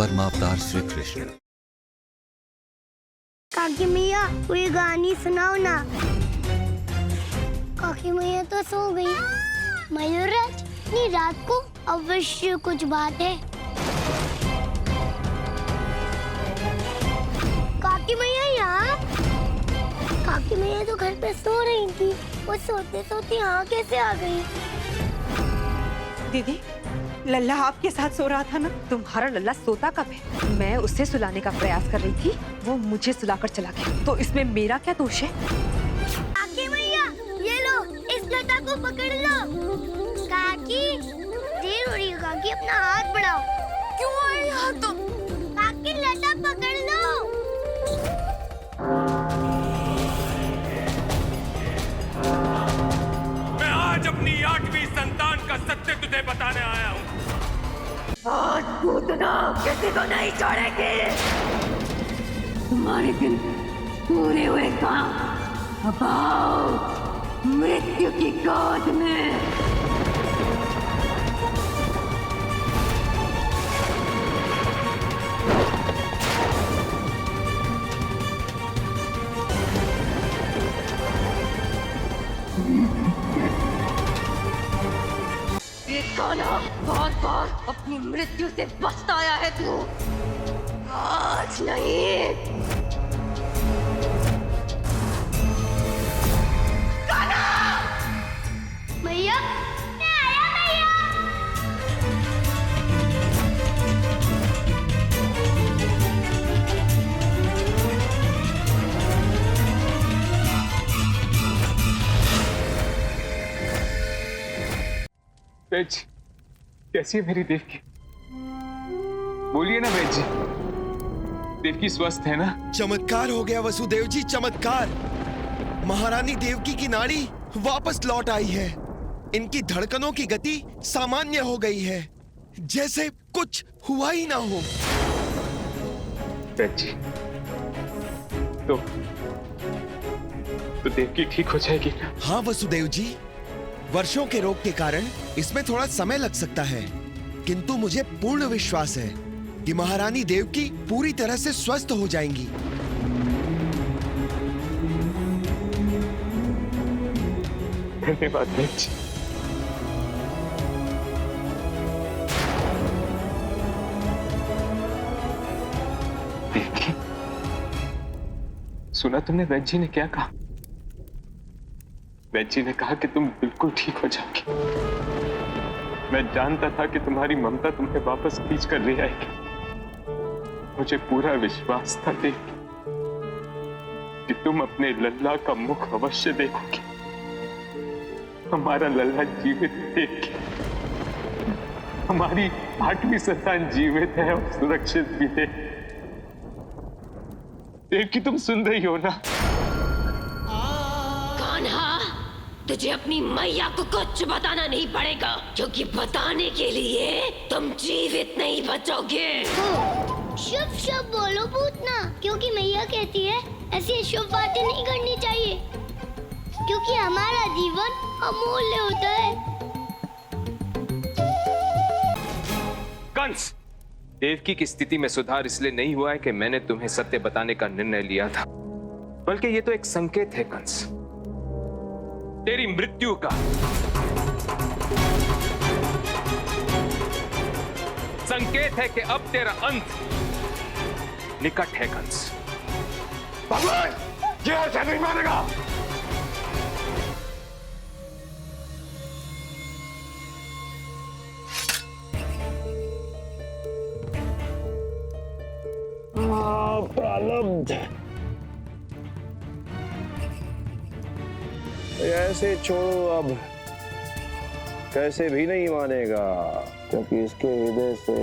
परमावतार श्री कृष्ण। काकी मैया कोई गानी सुनाओ ना। काकी मैया तो सो गई। मयूरराज, इतनी रात को अवश्य कुछ बात है। काकी मैया यहाँ? काकी मैया तो घर पे सो रही थी, वो सोते सोते यहाँ कैसे आ गई? दीदी, लल्ला आपके साथ सो रहा था ना? तुम्हारा लल्ला सोता कब है? मैं उसे सुलाने का प्रयास कर रही थी, वो मुझे सुलाकर चला गया, तो इसमें मेरा क्या दोष है? काकी मैया, ये लो, इस लता को पकड़ लो। काकी, देर हो रही है काकी, अपना हाथ बढ़ाओ। क्यों आए यहाँ तुम? काकी, लता पकड़ लो। मैं आज अपनी 8वीं संतान का सत्य तुझे बताने आया हूँ। आज पूतना किसी को नहीं छोड़ेंगे। तुम्हारे दिन पूरे हुए काम। अब आओ मृत्यु की गोद में। बहुत बार अपनी मृत्यु से बचता आया है तू, आज नहीं। भैया, मैं आया भैया। वेज, कैसी है मेरी देवकी? बोलिए ना वेज जी, देवकी स्वस्थ है ना? चमत्कार हो गया वसुदेव जी, चमत्कार। महारानी देवकी की नाड़ी वापस लौट आई है। इनकी धड़कनों की गति सामान्य हो गई है, जैसे कुछ हुआ ही ना हो। वेज जी, तो देवकी ठीक हो जाएगी ना? हाँ वसुदेव जी, वर्षों के रोग के कारण इसमें थोड़ा समय लग सकता है, किंतु मुझे पूर्ण विश्वास है कि महारानी देवकी पूरी तरह से स्वस्थ हो जाएंगी। धन्यवाद वेज। देवकी, सुना तुमने वेज जी ने क्या कहा? वेज जी ने कहा कि तुम बिल्कुल ठीक हो जाओगी। मैं जानता था कि तुम्हारी ममता तुम्हें वापस खींच कर ले आएगी। मुझे पूरा विश्वास था देवकी कि तुम अपने लल्ला का मुख अवश्य देखोगी। हमारा लल्ला जीवित देख, हमारी 8वीं संतान जीवित है और सुरक्षित भी है। देवकी, तुम सुन रही हो ना? तुझे अपनी मैया को कुछ बताना नहीं पड़ेगा, क्योंकि बताने के लिए तुम जीवित नहीं बचोगे। शुभ शुभ बोलो पूतना, क्योंकि मैया कहती है ऐसी शुभ बातें नहीं करनी चाहिए, क्योंकि हमारा जीवन अमूल्य होता है। कंस, देवकी की स्थिति में सुधार इसलिए नहीं हुआ है कि मैंने तुम्हें सत्य बताने का निर्णय लिया था, बल्कि ये तो एक संकेत है कंस, तेरी मृत्यु का। संकेत है कि अब तेरा अंत निकट है कंस। भगवान, ये ऐसा नहीं मानेगा। प्रारब्ध ऐसे छोड़ो, अब कैसे भी नहीं मानेगा, क्योंकि इसके हृदय से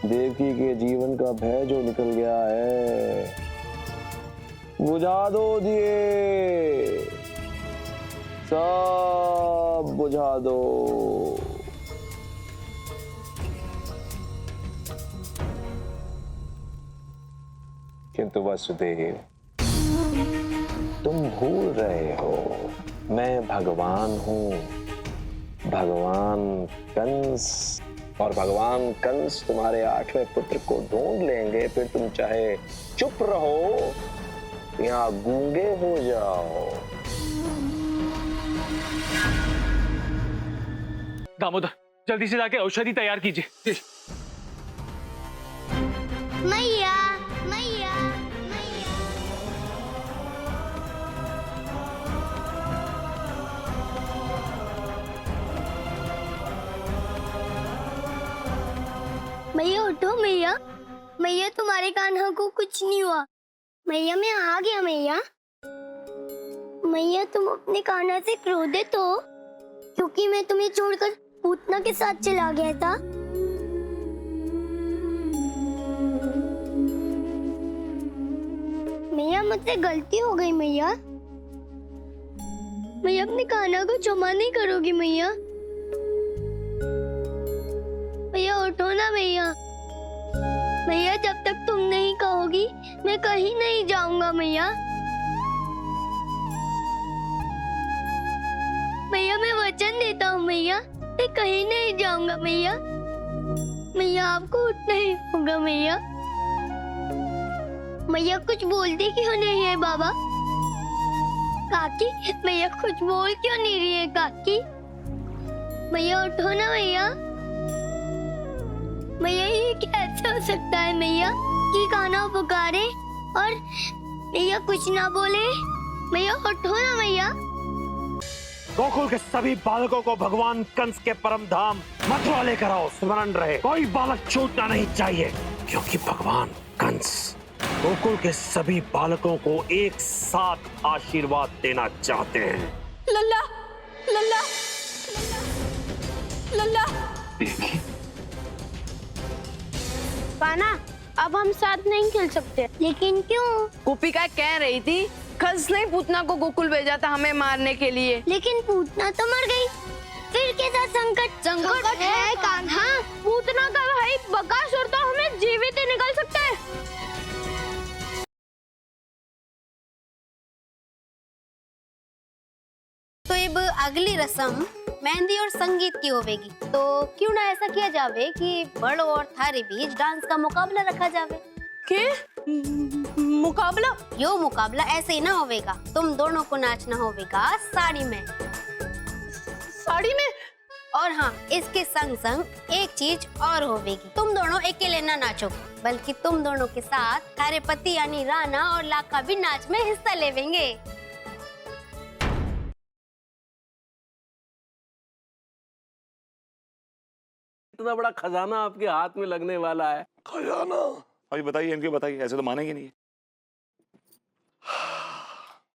देवकी के जीवन का भय जो निकल गया है। बुझा दो दिए, सब बुझा दो। किंतु वसुदेव, तुम भूल रहे हो, मैं भगवान हूं, भगवान कंस और भगवान कंस तुम्हारे 8वें पुत्र को ढूंढ लेंगे, फिर तुम चाहे चुप रहो या गूंगे हो जाओ। दामोदर, जल्दी से जाके औषधि तैयार कीजिए। मैया मैया मैया। मैया उठो मैया। मैया तुम्हारे कान्हा को कुछ नहीं हुआ। मैया मैं आ गया मैया। मैया तुम अपने कान्हा से क्रोधित हो क्योंकि मैं तुम्हें छोड़कर पूतना के साथ चला गया था। मैया मुझसे गलती हो गई मैया। मैया अपने कान्हा को क्षमा नहीं करोगी मैया? मैया उठो ना मैया। मैया जब तक तुम नहीं कहोगी मैं कहीं नहीं जाऊंगा मैया। मैया मैं वचन देता हूँ मैया, मैं कहीं नहीं जाऊंगा मैया। मैया आपको उठना ही होगा मैया। मैया कुछ बोलती क्यों नहीं है बाबा? काकी मैया कुछ बोल क्यों नहीं रही है काकी? मैया उठो ना मैया। मैया ये कैसे हो सकता है मैया कि कान्हा पुकारे और मैया कुछ ना बोले? मैया उठो ना मैया। गोकुल के सभी बालकों को भगवान कंस के परम धाम मथुरा लेकर आओ। स्मरण रहे, कोई बालक छूटना नहीं चाहिए, क्योंकि भगवान कंस गोकुल के सभी बालकों को एक साथ आशीर्वाद देना चाहते हैं। लल्ला लल्ला लल्ला। कान्हा अब हम साथ नहीं खेल सकते। लेकिन क्यों? गोपिका कह रही थी कंस ने पूतना को गोकुल भेजा था हमें मारने के लिए। लेकिन पूतना तो मर गई, फिर कैसा संकट है कान्हा? पूतना का भाई बकासुर तो हमें जीवित ही निकल सकता है। तो अब अगली रस्म मेहंदी और संगीत की होवेगी। तो क्यों ना ऐसा किया जावे कि बड़ और थारे बीच डांस का मुकाबला रखा जावे। के मुकाबला? यो मुकाबला ऐसे ही ना होवेगा, तुम दोनों को नाचना होवेगा साड़ी में। साड़ी में? और हाँ, इसके संग संग एक चीज और होवेगी, तुम दोनों अकेले ना नाचोगे, बल्कि तुम दोनों के साथ थारे पति यानी राणा और लाखा भी नाच में हिस्सा लेवेंगे। इतना बड़ा खजाना आपके हाथ में लगने वाला है। खजाना? अभी बताइए, इनके बताइए, ऐसे तो मानेंगे नहीं।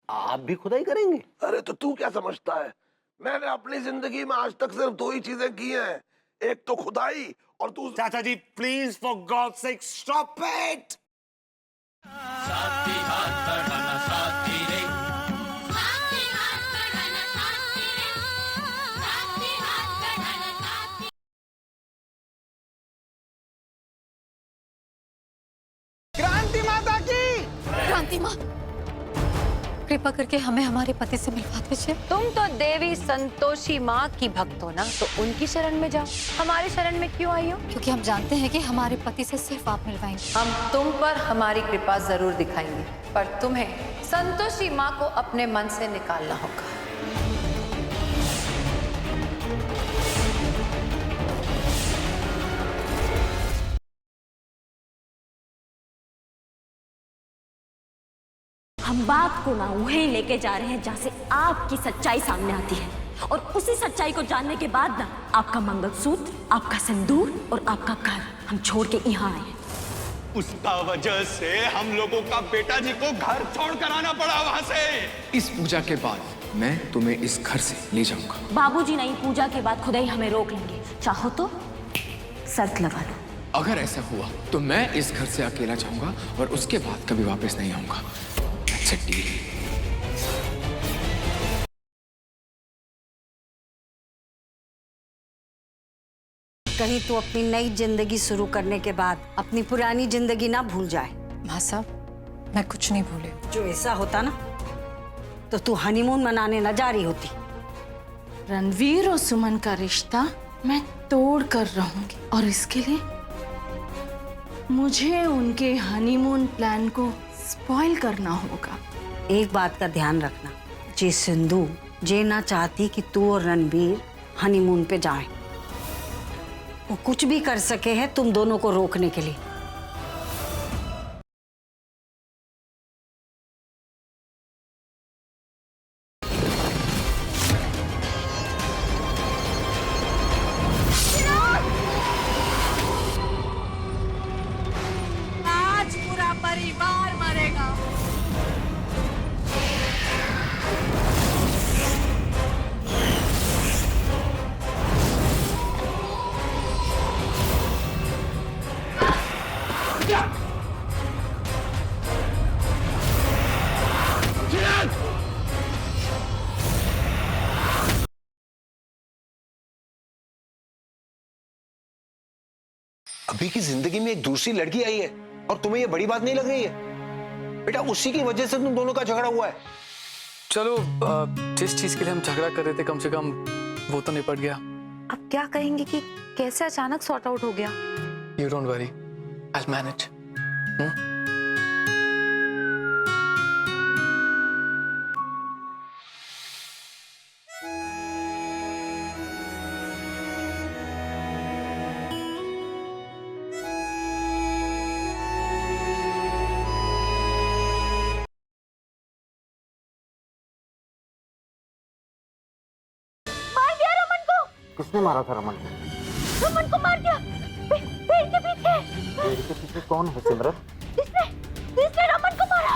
आप भी खुदाई करेंगे? अरे तो तू क्या समझता है? मैंने अपनी जिंदगी में आज तक सिर्फ 2 ही चीजें की हैं, एक तो खुदाई और दूसरी। चाचा जी please for God sake stop it. क्रांति माता की। क्रांति माँ, कृपा करके हमें हमारे पति से मिलवा दीजिए। तुम तो देवी संतोषी माँ की भक्त हो ना, तो उनकी शरण में जाओ। हमारी शरण में क्यों आई हो? क्योंकि हम जानते हैं कि हमारे पति से सिर्फ आप मिलवाएंगे। हम तुम पर हमारी कृपा जरूर दिखाएंगे, पर तुम्हें संतोषी माँ को अपने मन से निकालना होगा। हम बात को ना वहीं लेके जा रहे हैं जहाँ से आपकी सच्चाई सामने आती है, और उसी सच्चाई को जानने के बाद ना आपका मंगलसूत्र, आपका सिंदूर और आपका घर हम छोड़ के यहाँ आए हैं। उसका वजह से हम लोगों का बेटा जी को घर छोड़ कर आना पड़ा वहाँ से। इस पूजा के बाद मैं तुम्हें इस घर से ले जाऊंगा। बाबूजी नहीं, पूजा के बाद खुद ही हमें रोक लेंगे। चाहो तो शर्त लगा लो। अगर ऐसा हुआ तो मैं इस घर से अकेला जाऊंगा और उसके बाद कभी वापस नहीं आऊंगा। That's a deal. कहीं तो अपनी नई जिंदगी शुरू करने के बाद अपनी पुरानी जिंदगी ना भूल जाए। माँ साहब, मैं कुछ नहीं भूले। जो ऐसा होता ना तो तू हनीमून मनाने न जा रही होती। रणवीर और सुमन का रिश्ता मैं तोड़ कर रहूंगी और इसके लिए मुझे उनके हनीमून प्लान को स्पॉइल करना होगा। एक बात का ध्यान रखना, जे सिंधु जे ना चाहती कि तू और रणबीर हनीमून पे जाएं। वो कुछ भी कर सके है तुम दोनों को रोकने के लिए। आज पूरा परिवार मरेगा। अभी की जिंदगी में एक दूसरी लड़की आई है और तुम्हें ये बड़ी बात नहीं लग रही है? बेटा उसी की वजह से तुम दोनों का झगड़ा हुआ है। चलो जिस चीज के लिए हम झगड़ा कर रहे थे कम से कम वो तो निपट गया। अब क्या कहेंगे कि कैसे अचानक सॉर्ट आउट हो गया? You don't worry, I will manage. किसने मारा था रमन को? रमन को मार दिया पेड़ के पीछे। पेड़ के पीछे कौन है सिमरन? जिसने रमन को मारा।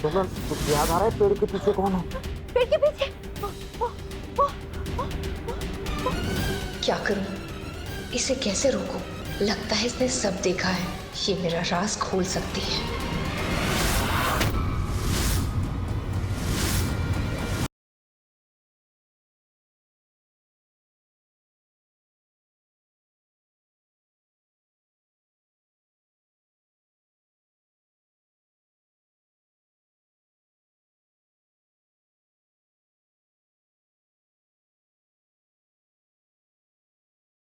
सिमरन कुछ याद आ रहा है पेड़ के पीछे कौन है? पेड़ के पीछे क्या करूं? इसे कैसे रोकूं? लगता है इसने सब देखा है। ये मेरा राज खोल सकती है।